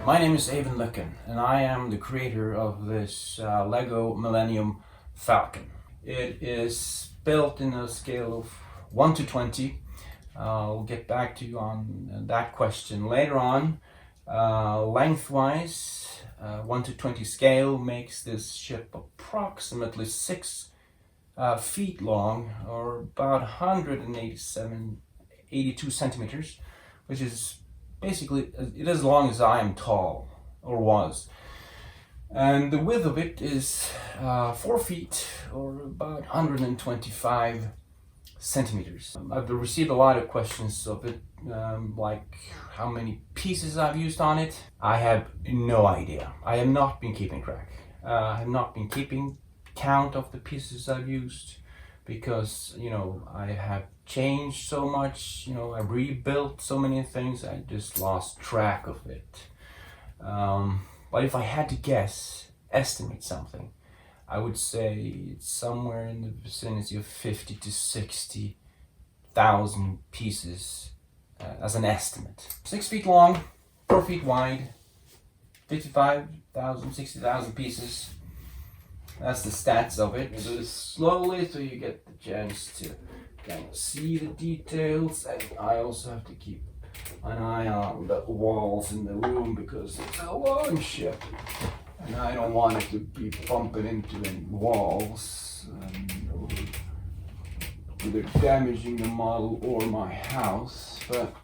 My name is Eivind Løkken, and I am the creator of this Lego Millennium Falcon. It is built in a scale of 1 to 20. I'll get back to you on that question later on. Lengthwise, 1 to 20 scale makes this ship approximately 6 feet long, or about 82 centimeters, which is basically it is as long as I am tall, or was. And the width of it is 4 feet, or about 125 centimeters. I've received a lot of questions of it, like how many pieces I've used on it. I have no idea. I have not been keeping track. I have not been keeping count of the pieces I've used, because I have changed so much. I rebuilt so many things, I just lost track of it. But if I had to estimate something, I would say it's somewhere in the vicinity of 50 to 60,000 pieces as an estimate. 6 feet long, 4 feet wide, 55,000, 60,000 pieces. That's the stats of it. Do this slowly so you get the chance to kind of see the details, and I also have to keep an eye on the walls in the room because it's a long ship and I don't want it to be bumping into any walls, or either damaging the model or my house. But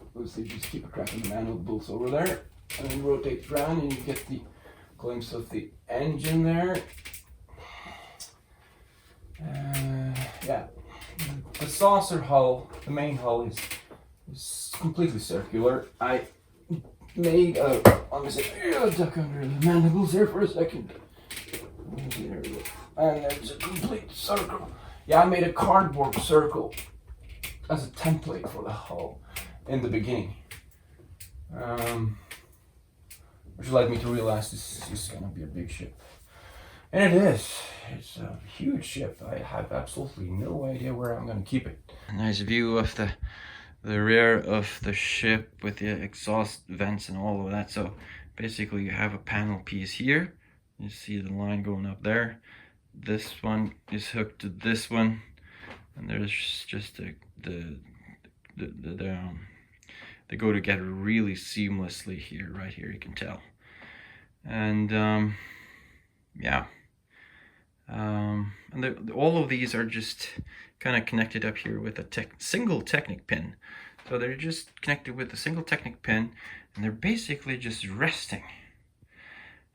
obviously just keep a track of the mandibles over there, and then rotate around and you get the glimpse of the engine there. Yeah, the saucer hull, the main hull is completely circular. I made a, let me duck under the mandibles there for a second. There we go. And there's a complete circle. Yeah, I made a cardboard circle as a template for the hull in the beginning. Which led me to realize this is going to be a big ship. And it is. It's a huge ship. I have absolutely no idea where I'm going to keep it. A nice view of the rear of the ship with the exhaust vents and all of that. So basically you have a panel piece here. You see the line going up there. This one is hooked to this one. And there's just they go together really seamlessly here, right here, you can tell. And yeah, and all of these are just kind of connected up here with a single Technic pin. So they're just connected with a single Technic pin, and they're basically just resting.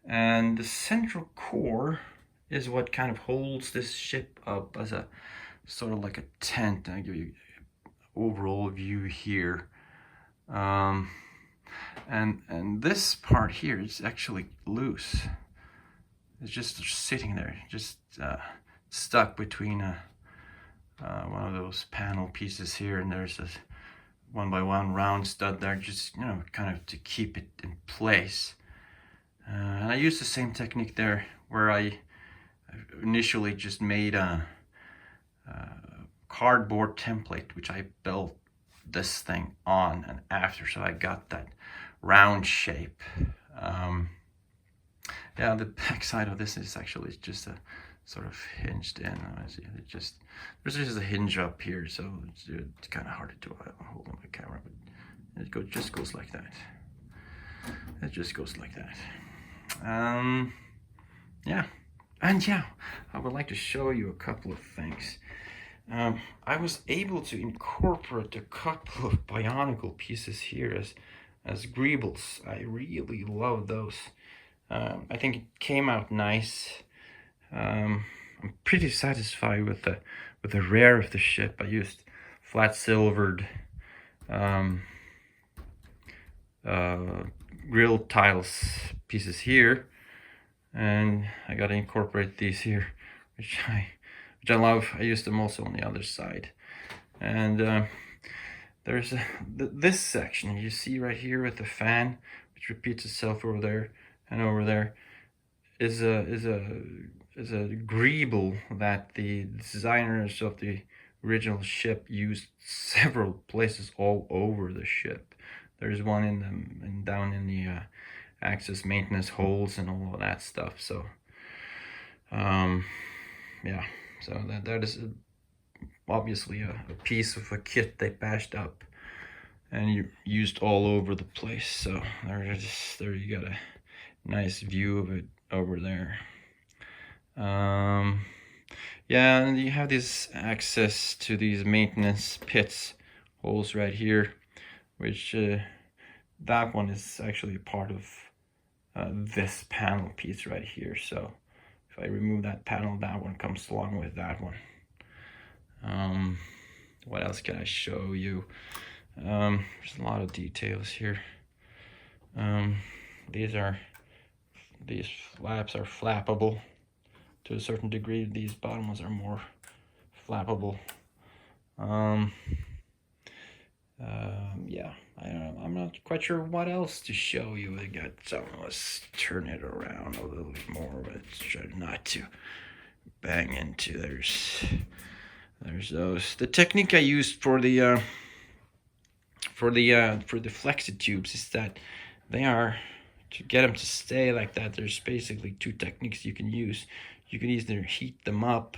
And the central core is what kind of holds this ship up as a sort of like a tent. I'll give you an overall view here. And this part here is actually loose. It's just sitting there, just stuck between one of those panel pieces here, and there's a 1x1 round stud there, just kind of to keep it in place. And I used the same technique there, where I initially just made a cardboard template, which I built this thing on and after, so I got that round shape. Yeah, the back side of this is actually just a sort of hinged in. There's just a hinge up here, so it's kind of hard to do hold on the camera, but it just goes like that. It just goes like that. Yeah, and yeah, I would like to show you a couple of things. I was able to incorporate a couple of bionicle pieces here as greebles. I really love those. I think it came out nice. I'm pretty satisfied with the rear of the ship. I used flat silvered grill tiles pieces here, and I got to incorporate these here, which I love. I used them also on the other side. And there's this section you see right here with the fan, which repeats itself over there and over there, is a greeble that the designers of the original ship used several places all over the ship. there's one in the down in the access maintenance holes and all of that stuff. So yeah, so that is obviously a piece of a kit they bashed up and you used all over the place. So there you got a nice view of it over there. Yeah, and you have this access to these maintenance pits holes right here, which that one is actually part of this panel piece right here. So if I remove that panel, that one comes along with that one. What else can I show you? There's a lot of details here. These flaps are flappable to a certain degree. These bottom ones are more flappable. Yeah, I don't know. I'm not quite sure what else to show you. I got some. Let's turn it around a little bit more. Let's try not to bang into. There's those. The technique I used for the flexi tubes is that they are, to get them to stay like that, there's basically two techniques you can use. You can either heat them up,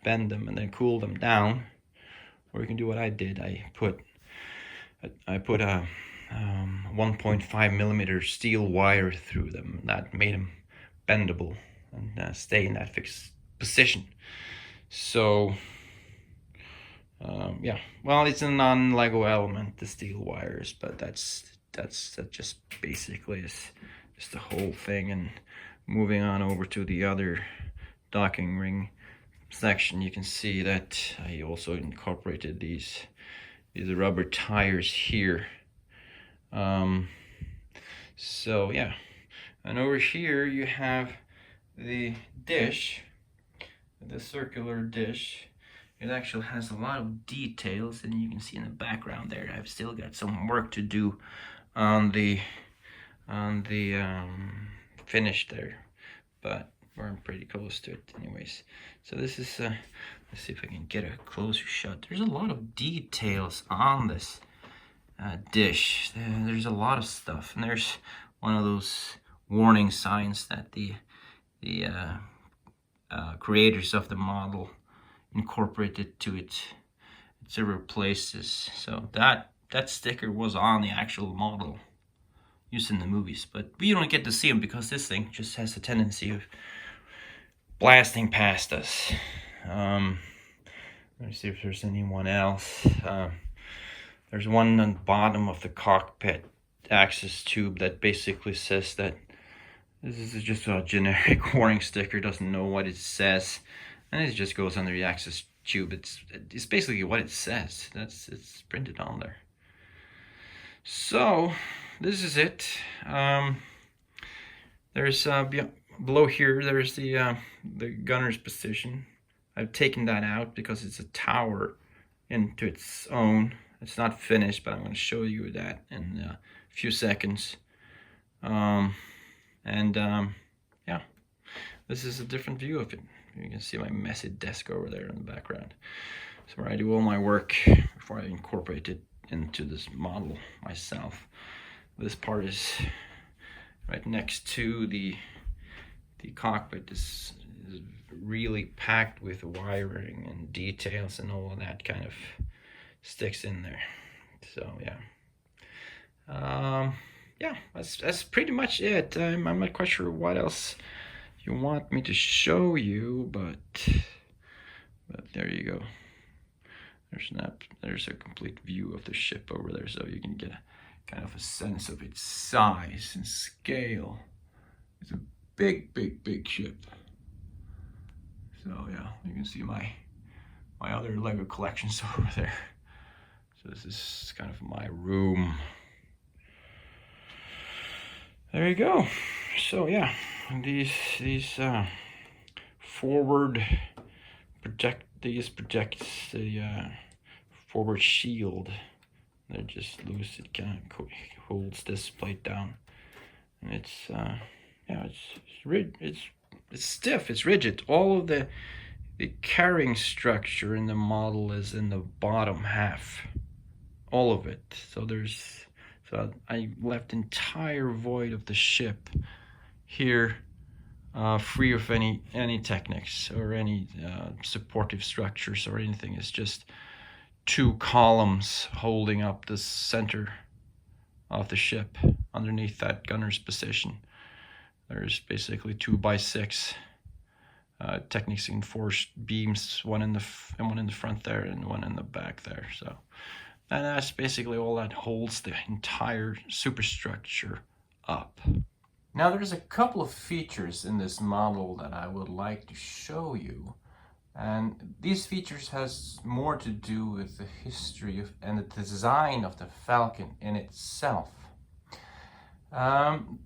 bend them, and then cool them down, or you can do what I did. I put a 1.5 millimeter steel wire through them. That made them bendable and stay in that fixed position. So yeah, well, it's a non-Lego element, the steel wires, but that just basically is the whole thing. And moving on over to the other docking ring section, you can see that I also incorporated these rubber tires here. So yeah, and over here you have the dish, the circular dish. It actually has a lot of details, and you can see in the background there I've still got some work to do on the finish there, but we're pretty close to it anyways. So this is let's see if I can get a closer shot. There's a lot of details on this dish. There's a lot of stuff, and there's one of those warning signs that the creators of the model incorporated to it several places. So that sticker was on the actual model used in the movies, but we don't get to see them because this thing just has a tendency of blasting past us. Let's see if there's anyone else. There's one on the bottom of the cockpit access tube that basically says that this is just a generic warning sticker, doesn't know what it says, and it just goes under the access tube. It's basically what it says. It's printed on there. So this is it. There's below here, there's the gunner's position. I've taken that out because it's a tower into its own. It's not finished, but I'm going to show you that in a few seconds. Yeah, this is a different view of it. You can see my messy desk over there in the background. So where I do all my work before I incorporate it into this model myself. This part is right next to the cockpit. Is really packed with wiring and details, and all of that kind of sticks in there. So yeah, yeah, that's pretty much it. I'm not quite sure what else you want me to show you, but there you go. There's a complete view of the ship over there, so you can get kind of a sense of its size and scale. It's a big ship. So yeah, you can see my other Lego collections over there. So this is kind of my room. There you go. So yeah, these forward protect the forward shield. They're just loose. It kind of holds this plate down, and it's yeah, it's stiff. It's rigid. All of the carrying structure in the model is in the bottom half. All of it. So there's So I left the entire void of the ship here, free of any techniques or any supportive structures or anything. It's just 2 columns holding up the center of the ship underneath that gunner's position. There's basically 2x6 techniques enforced beams, one in the front there and one in the back there. So, and that's basically all that holds the entire superstructure up. Now there's a couple of features in this model that I would like to show you, and these features has more to do with the history of and the design of the Falcon in itself.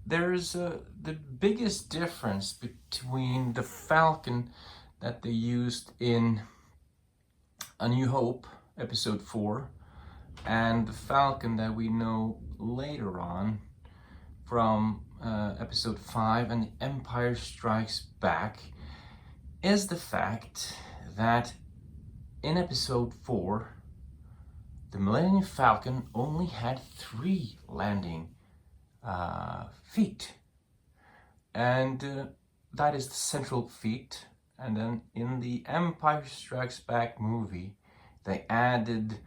There's the biggest difference between the Falcon that they used in A New Hope, Episode 4, and the Falcon that we know later on from Episode 5 and The Empire Strikes Back, is the fact that in Episode 4, the Millennium Falcon only had 3 landing feet, and that is the central feet. And then in the Empire Strikes Back movie, they added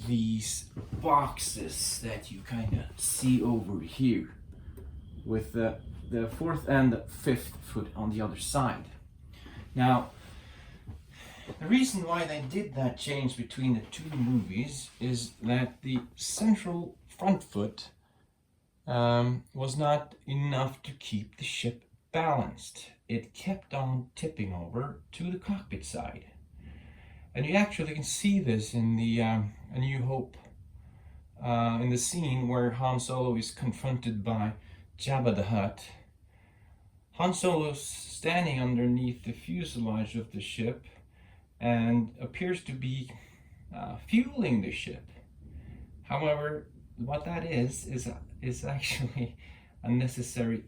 these boxes that you kind of see over here, with the 4th and the 5th foot on the other side. Now, the reason why they did that change between the 2 movies is that the central front foot was not enough to keep the ship balanced. It kept on tipping over to the cockpit side. And you actually can see this in the A New Hope, in the scene where Han Solo is confronted by Jabba the Hutt. Han Solo's standing underneath the fuselage of the ship and appears to be fueling the ship. However, what that is actually a necessary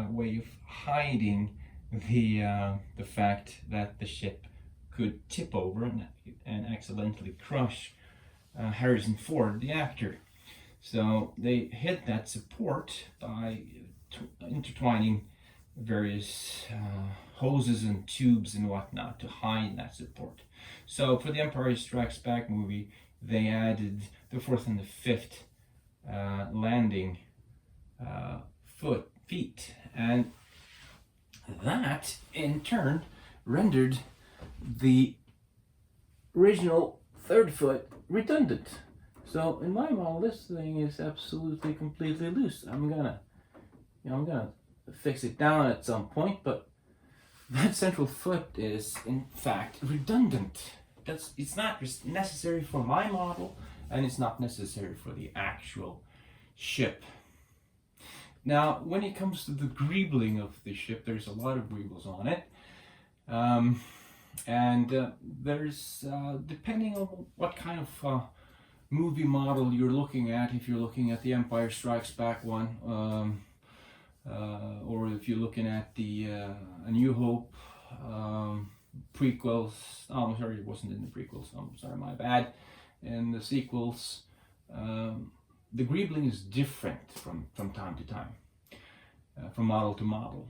way of hiding the fact that the ship could tip over and accidentally crush Harrison Ford, the actor. So they hid that support by intertwining various hoses and tubes and whatnot to hide that support. So for the Empire Strikes Back movie, they added the 4th and the 5th landing feet, and that in turn rendered the original 3rd foot redundant. So in my model, this thing is absolutely completely loose. I'm gonna fix it down at some point, but that central foot is in fact redundant. It's not necessary for my model, and it's not necessary for the actual ship. Now, when it comes to the greebling of the ship, there's a lot of greebles on it. There's, depending on what kind of movie model you're looking at, if you're looking at the Empire Strikes Back one, or if you're looking at the A New Hope prequels, oh, I'm sorry, it wasn't in the prequels, I'm sorry, my bad, and the sequels, the greebling is different from time to time, from model to model.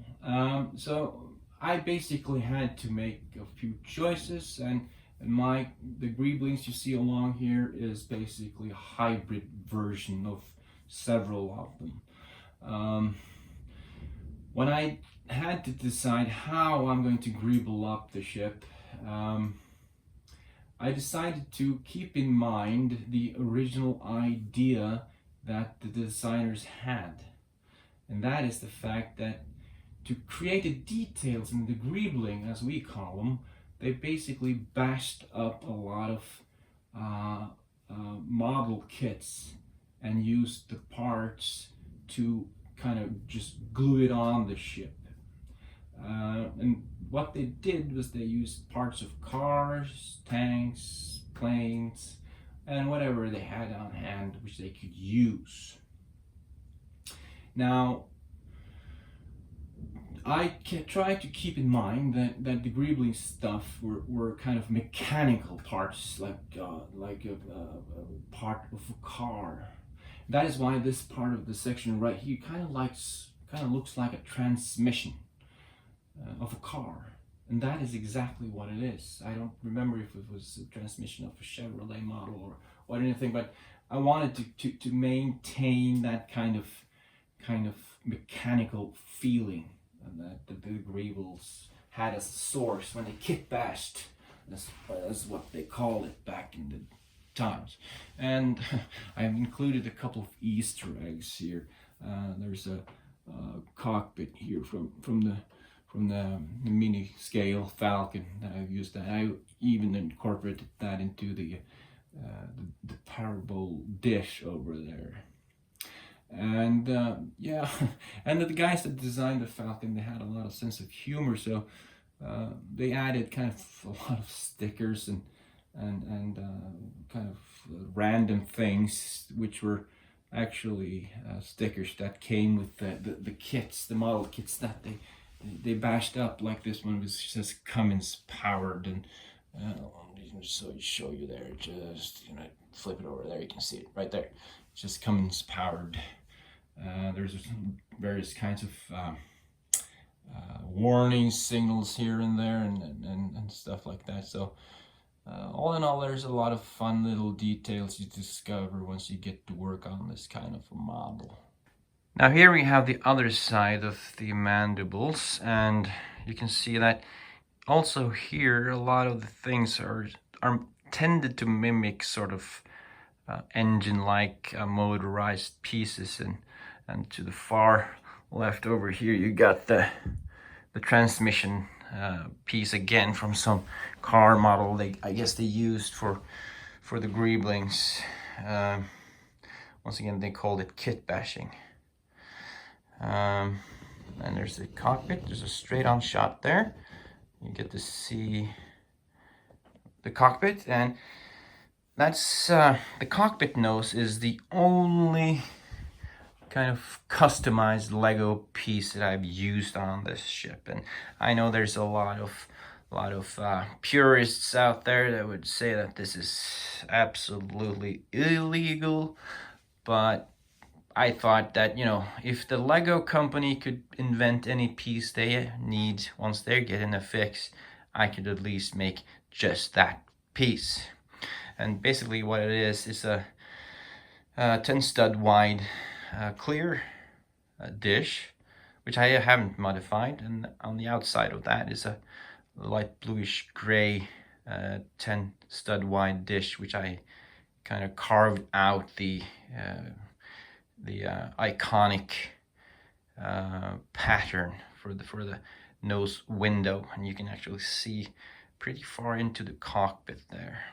So I basically had to make a few choices, and the greeblings you see along here is basically a hybrid version of several of them. When I had to decide how I'm going to greeble up the ship, I decided to keep in mind the original idea that the designers had. And that is the fact that to create the details in the greebling, as we call them, they basically bashed up a lot of model kits and used the parts to kind of just glue it on the ship. And what they did was they used parts of cars, tanks, planes, and whatever they had on hand which they could use. Now, I tried to keep in mind that the greebling stuff were kind of mechanical parts, like a part of a car. That is why this part of the section right here kind of looks like a transmission of a car. And that is exactly what it is. I don't remember if it was a transmission of a Chevrolet model or anything, but I wanted to maintain that kind of mechanical feeling that the Greebles had as a source when they kit bashed. That's what they called it back in the times. And I've included a couple of Easter eggs here. There's a cockpit here from the mini scale Falcon that I've used. That I even incorporated that into the parabol dish over there. And yeah, and the guys that designed the Falcon, they had a lot of sense of humor, so they added kind of a lot of stickers and kind of random things, which were actually stickers that came with the kits, the model kits that they bashed up. Like this one was just Cummins powered, and so show you there, just flip it over there, you can see it right there. It's just Cummins powered. There's various kinds of warning signals here and there and stuff like that. So all in all, there's a lot of fun little details you discover once you get to work on this kind of a model. Now here we have the other side of the mandibles, and you can see that also here a lot of the things are tended to mimic sort of engine-like motorized pieces, and to the far left over here you got the transmission piece again from some car model I guess they used for the Greeblings. Once again, they called it kit bashing. And there's the cockpit. There's a straight on shot there. You get to see the cockpit, and that's the cockpit nose is the only kind of customized Lego piece that I've used on this ship. And I know there's a lot of purists out there that would say that this is absolutely illegal, but I thought that, if the Lego company could invent any piece they need once they're getting a fix, I could at least make just that piece. And basically what it is a 10 stud wide clear dish, which I haven't modified, and on the outside of that is a light bluish gray 10 stud wide dish, which I kind of carved out the iconic pattern for the nose window, and you can actually see pretty far into the cockpit there.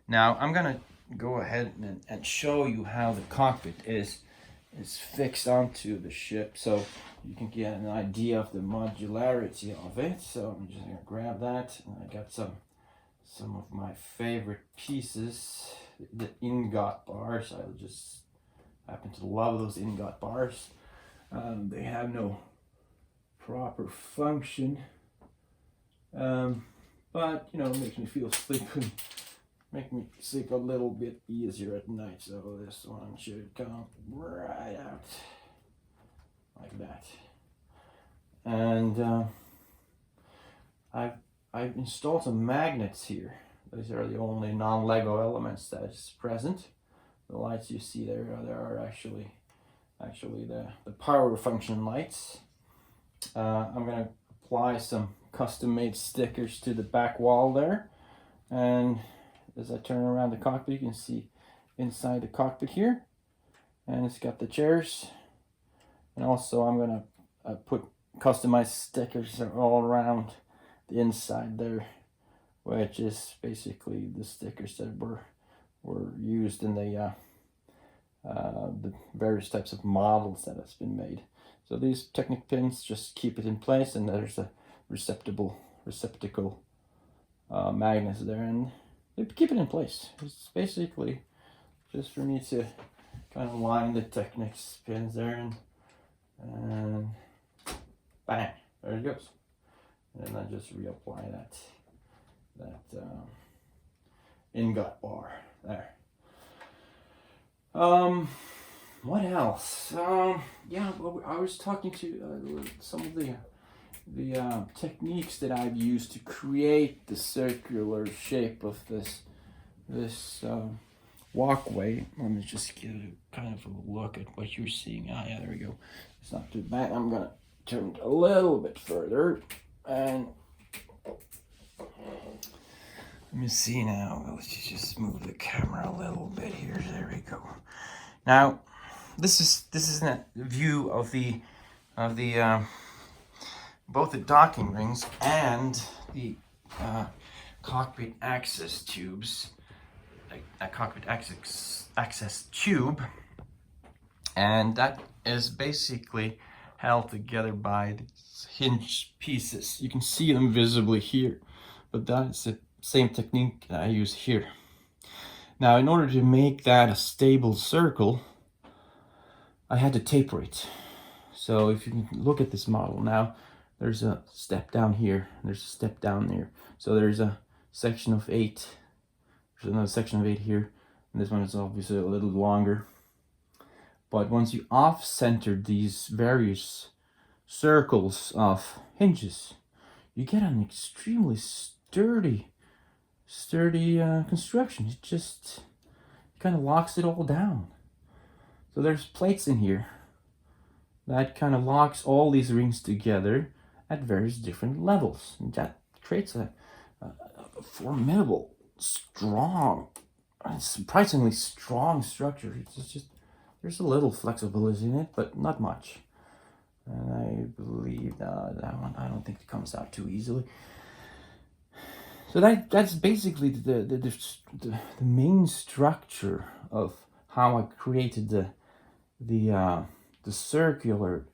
Now I'm gonna go ahead and show you how the cockpit is fixed onto the ship, so you can get an idea of the modularity of it. So I'm just gonna grab that, and I got some of my favorite pieces, the ingot bars. I just happen to love those ingot bars. They have no proper function, but it makes me feel sleeping. Make me sleep a little bit easier at night. So this one should come right out like that. And I've installed some magnets here. These are the only non-Lego elements that is present. The lights you see there are actually the power function lights. I'm gonna apply some custom-made stickers to the back wall there, and as I turn around the cockpit, you can see inside the cockpit here, and it's got the chairs. And also I'm gonna put customized stickers all around the inside there, which is basically the stickers that were used in the various types of models that has been made. So these Technic pins just keep it in place, and there's a receptacle magnets there, and they keep it in place. It's basically just for me to kind of line the Technic pins there, and bang, there it goes. And then I just reapply that ingot bar there. What else? Yeah, well, I was talking to some of the techniques that I've used to create the circular shape of this walkway. Let me just get a kind of a look at what you're seeing. Ah, yeah, there we go. It's not too bad. I'm gonna turn it a little bit further, and let me see now. Let's just move the camera a little bit here. There we go. Now, this is a view of the both the docking rings and the cockpit access tubes, like a cockpit access tube, and that is basically held together by these hinge pieces. You can see them visibly here, but that is the same technique that I use here. Now, in order to make that a stable circle, I had to taper it. So if you can look at this model now, there's a step down here, there's a step down there. So there's a section of 8, there's another section of 8 here, and this one is obviously a little longer. But once you off-center these various circles of hinges, you get an extremely sturdy construction. It just kind of locks it all down. So there's plates in here that kind of locks all these rings together at various different levels. And that creates a formidable, strong, surprisingly strong structure. It's just, there's a little flexibility in it, but not much. And I believe that one, I don't think it comes out too easily. So that's basically the main structure of how I created the circular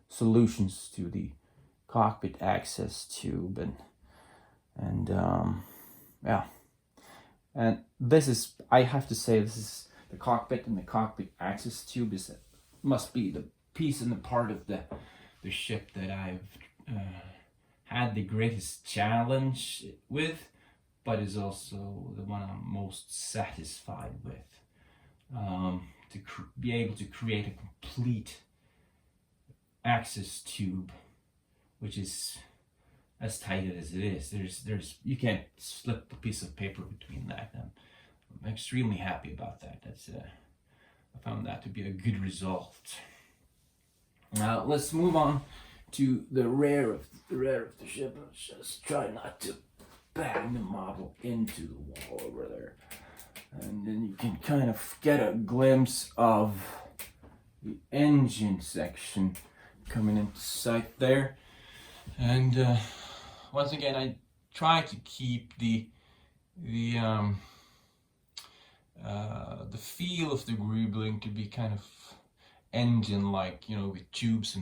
solutions to the cockpit access tube, and yeah, and this is, I have to say, this is the cockpit, and the cockpit access tube must be the piece and the part of the ship that I've had the greatest challenge with, but is also the one I'm most satisfied with. To be able to create a complete access tube, which is as tight as it is. There's you can't slip a piece of paper between that. I'm extremely happy about that. I found that to be a good result. Now let's move on to the rear of the ship. Let's just try not to bang the model into the wall over there. And then you can kind of get a glimpse of the engine section coming into sight there. And once again, I try to keep the feel of the Greebling to be kind of engine-like, you know, with tubes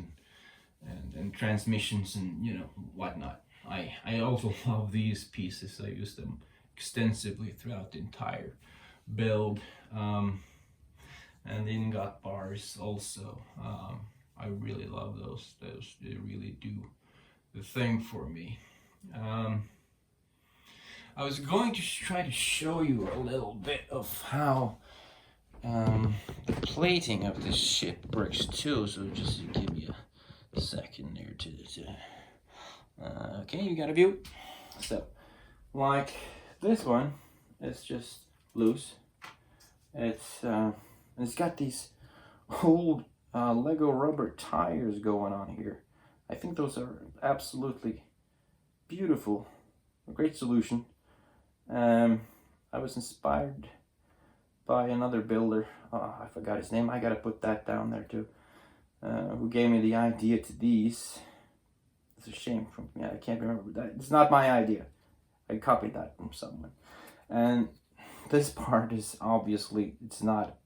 and transmissions and, you know, whatnot. I also love these pieces. I use them extensively throughout the entire build, and the ingot bars also. I really love those. They really do the thing for me. I was going to try to show you a little bit of how the plating of this ship works too, so just give me a second there to okay, you got a view. So like this one, it's just loose. It's got these old Lego rubber tires going on here. I think those are absolutely beautiful, a great solution. I was inspired by another builder, I forgot his name, I gotta put that down there too, who gave me the idea to these. It's a shame from me, I can't remember that. It's not my idea. I copied that from someone. And this part is obviously, it's not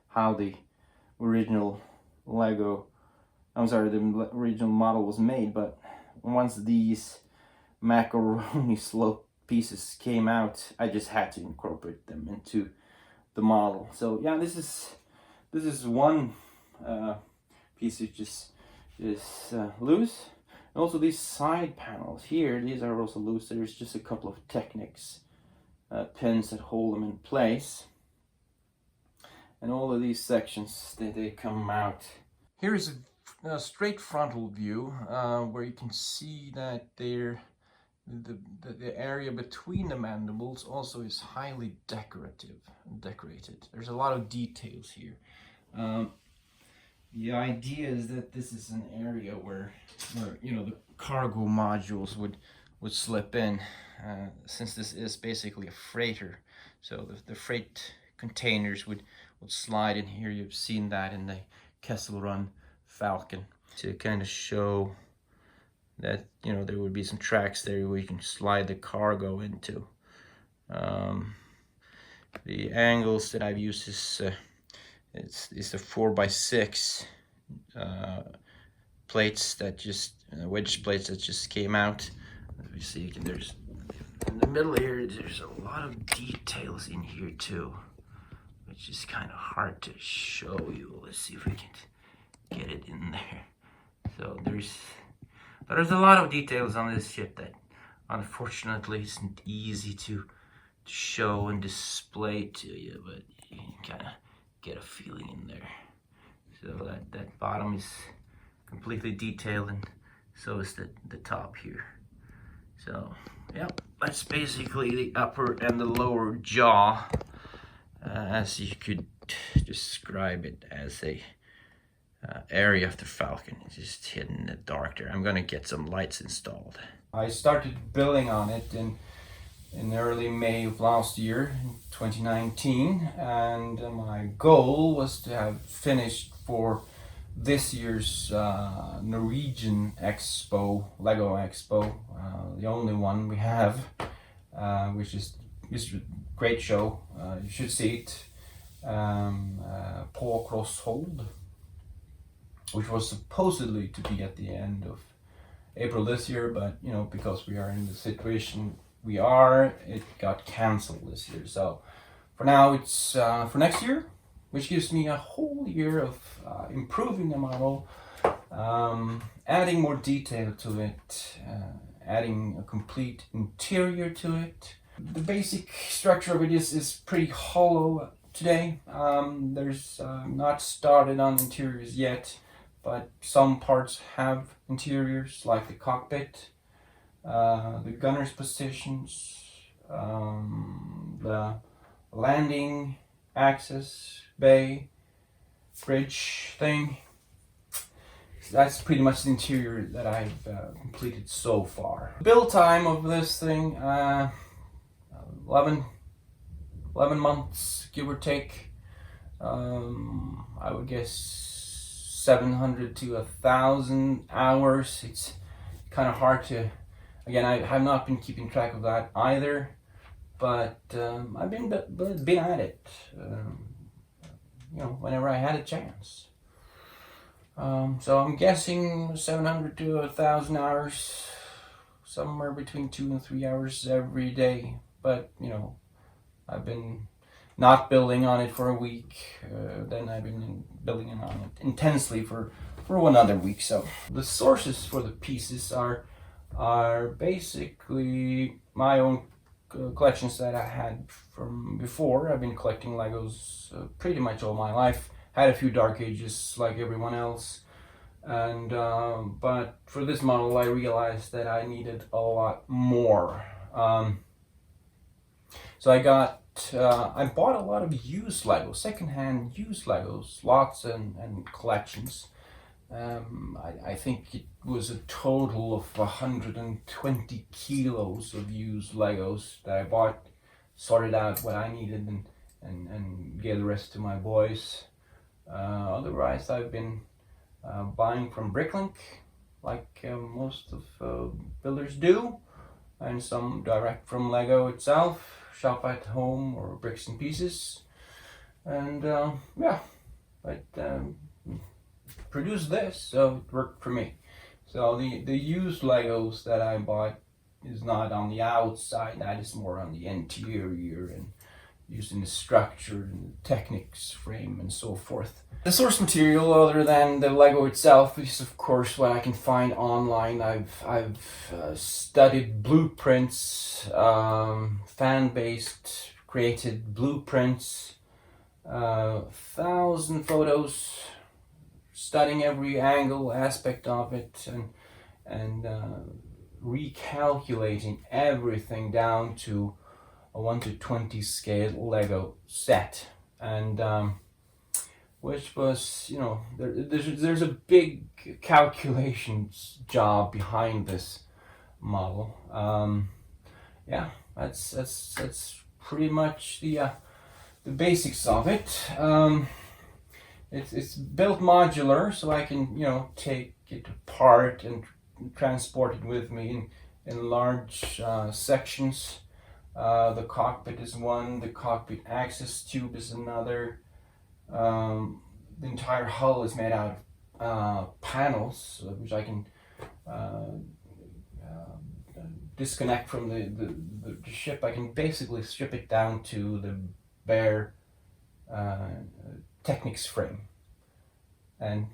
how the original the original model was made, but once these macaroni slope pieces came out, I just had to incorporate them into the model. So yeah, this is one piece which is loose. And also these side panels here, these are also loose. There's just a couple of Technics pins that hold them in place. and all of these sections they come out. Here's a straight frontal view where you can see that the area between the mandibles also is highly decorated. There's a lot of details here. The idea is that this is an area where you know, the cargo modules would slip in, since this is basically a freighter. So the freight containers would slide in here. You've seen that in the Kessel Run Falcon, to kind of show that, you know, there would be some tracks there where you can slide the cargo into. The angles that I've used is it's the 4x6 plates that just wedge plates that just came out. As we see, there's in the middle here, there's a lot of details in here too, which is kind of hard to show you. Let's see if we can get it in there. So there's a lot of details on this ship that unfortunately isn't easy to show and display to you, but you can kind of get a feeling in there. So that bottom is completely detailed, and so is the top here. So yeah, that's basically the upper and the lower jaw, as you could describe it as a area of the Falcon. It's just hidden in the dark there. I'm gonna get some lights installed. I started building on it in early May of last year, in 2019, and my goal was to have finished for this year's Norwegian Expo, Lego Expo, the only one we have, which is a great show. You should see it. På Crosshold, which was supposedly to be at the end of April this year, but you know, because we are in the situation we are, it got cancelled this year. So for now it's for next year, which gives me a whole year of improving the model, adding more detail to it, adding a complete interior to it. The basic structure of it is pretty hollow today. There's not started on interiors yet, but some parts have interiors, like the cockpit, the gunner's positions, the landing access bay, bridge thing. So that's pretty much the interior that I've completed so far. Build time of this thing, 11 months, give or take. I would guess 700 to 1,000 hours. It's kind of hard to, again, I have not been keeping track of that either, but I've been at it, you know, whenever I had a chance. So I'm guessing 700 to 1,000 hours, somewhere between 2 and 3 hours every day. But you know, I've been not building on it for a week, then I've been building on it intensely for 1 other week. So the sources for the pieces are basically my own collections that I had from before. I've been collecting Legos pretty much all my life. Had a few dark ages like everyone else, and but for this model I realized that I needed a lot more. So I bought a lot of used Legos, secondhand used Legos, lots and collections. I think it was a total of 120 kilos of used Legos that I bought, sorted out what I needed, and gave the rest to my boys. Otherwise, I've been buying from Bricklink, like most of builders do, and some direct from Lego itself, Shop at Home or Bricks and Pieces, and yeah, but produced this, so it worked for me. So the used Legos that I bought is not on the outside, that is more on the interior and using the structure and the techniques, frame and so forth. The source material, other than the Lego itself, is of course what I can find online. I've studied blueprints, fan-based created blueprints, 1,000 photos, studying every angle, aspect of it, and recalculating everything down to a 1 to 20 scale Lego set. And which was, you know, there's a big calculations job behind this model. Yeah, that's pretty much the basics of it. It's built modular, so I can, you know, take it apart and transport it with me in large sections. The cockpit is one, the cockpit access tube is another. The entire hull is made out of panels, which I can disconnect from the ship. I can basically strip it down to the bare Technics frame and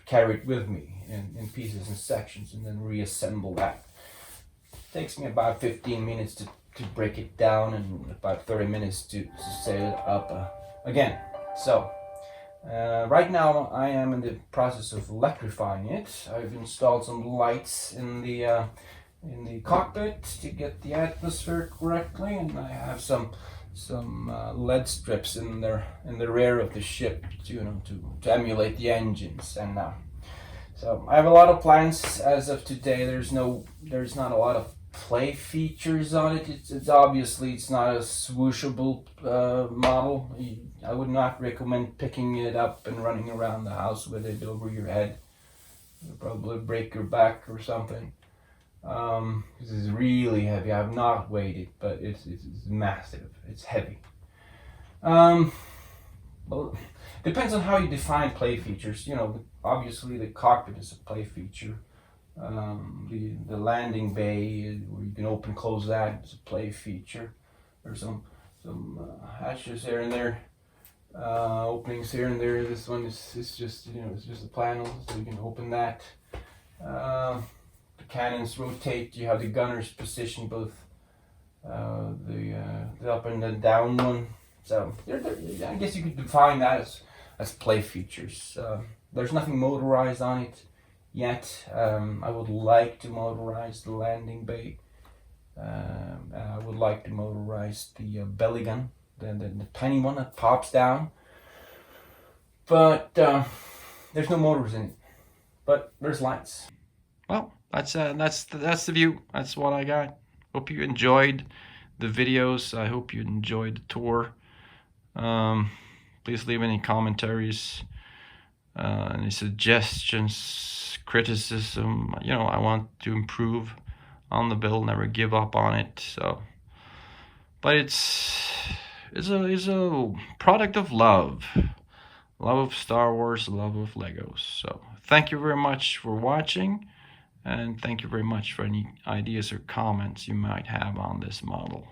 carry it with me in pieces and sections, and then reassemble that. It takes me about 15 minutes to break it down, and about 30 minutes to set it up again. So right now I am in the process of electrifying it. I've installed some lights in the cockpit to get the atmosphere correctly, and I have some LED strips in the rear of the ship to emulate the engines. And so I have a lot of plans as of today. There's not a lot of play features on it. It's obviously it's not a swooshable model. I would not recommend picking it up and running around the house with it over your head. You'll probably break your back or something. This is really heavy. I've not weighed it, but it's massive. It's heavy. Well, depends on how you define play features. You know, obviously the cockpit is a play feature. The landing bay where you can open close that is a play feature. There's some hatches here and there, openings here and there. This one is just, you know, it's just a panel, so you can open that. The cannons rotate. You have the gunners position both the up and the down one. So I guess you could define that as play features. There's nothing motorized on it yet. I would like to motorize the landing bay. I would like to motorize the belly gun, the tiny one that pops down. But there's no motors in it. But there's lights. Well, that's the view. That's what I got. Hope you enjoyed the videos. I hope you enjoyed the tour. Please leave any commentaries, any suggestions, criticism. You know, I want to improve on the build, never give up on it. So, but it's a product of love of Star Wars, love of Legos. So thank you very much for watching, and thank you very much for any ideas or comments you might have on this model.